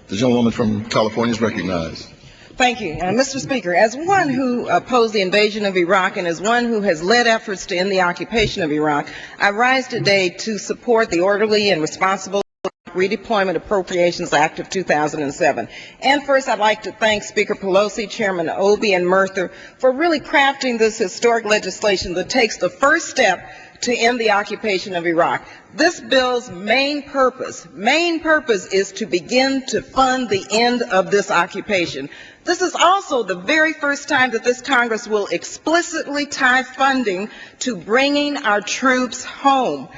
The gentlewoman from California is recognized. Thank you. Mr. Speaker, as one who opposed the invasion of Iraq and as one who has led efforts to end the occupation of Iraq, I rise today to support the orderly and responsible Redeployment Appropriations Act of 2007. And first, I'd like to thank Speaker Pelosi, Chairman Obey, and Murtha for really crafting this historic legislation that takes the first step to end the occupation of Iraq. This bill's main purpose is to begin to fund the end of this occupation. This is also the very first time that this Congress will explicitly tie funding to bringing our troops home.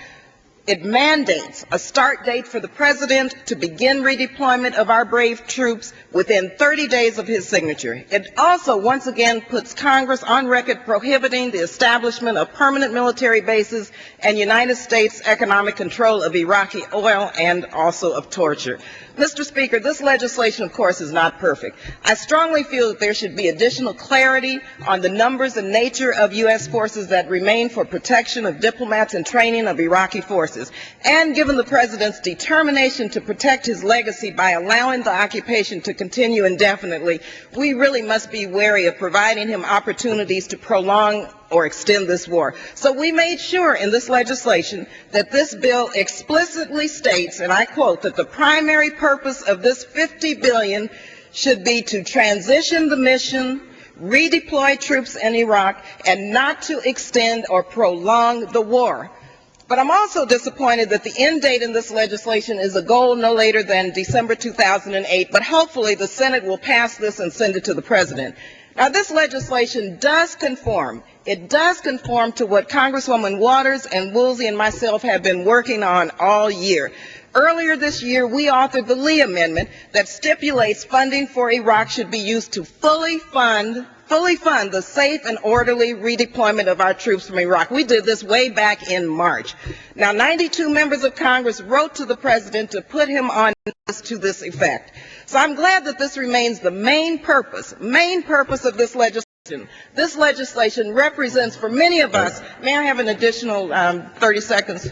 It mandates a start date for the President to begin redeployment of our brave troops within 30 days of his signature. It also once again puts Congress on record prohibiting the establishment of permanent military bases and United States economic control of Iraqi oil and also of torture. Mr. Speaker, this legislation, of course, is not perfect. I strongly feel that there should be additional clarity on the numbers and nature of U.S. forces that remain for protection of diplomats and training of Iraqi forces. And given the President's determination to protect his legacy by allowing the occupation to continue indefinitely, we really must be wary of providing him opportunities to prolong or extend this war. So we made sure in this legislation that this bill explicitly states, and I quote, that the primary purpose of this $50 billion should be to transition the mission, redeploy troops in Iraq, and not to extend or prolong the war. But I'm also disappointed that the end date in this legislation is a goal no later than December 2008, but hopefully the Senate will pass this and send it to the President. Now, this legislation does conform. It does conform to what Congresswoman Waters and Woolsey and myself have been working on all year. Earlier this year, we authored the Lee Amendment that stipulates funding for Iraq should be used to fully fund the safe and orderly redeployment of our troops from Iraq. We did this way back in March. Now, 92 members of Congress wrote to the President to put him on to this effect. So I'm glad that this remains the main purpose of this legislation. This legislation represents, for many of us, may I have an additional 30 seconds?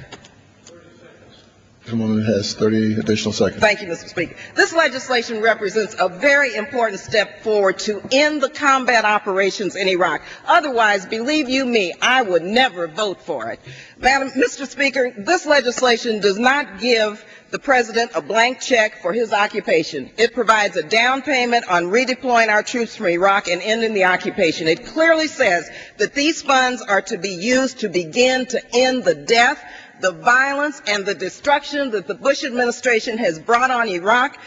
The woman has 30 additional seconds. Thank you, Mr. Speaker. This legislation represents a very important step forward to end the combat operations in Iraq. Otherwise, believe you me, I would never vote for it. Mr. Speaker, this legislation does not give the President a blank check for his occupation. It provides a down payment on redeploying our troops from Iraq and ending the occupation. It clearly says that these funds are to be used to begin to end the death, the violence, and the destruction that the Bush administration has brought on Iraq,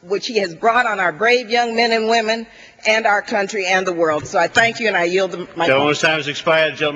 which he has brought on our brave young men and women and our country and the world. So I thank you, and I yield the microphone. Gentleman's time has expired.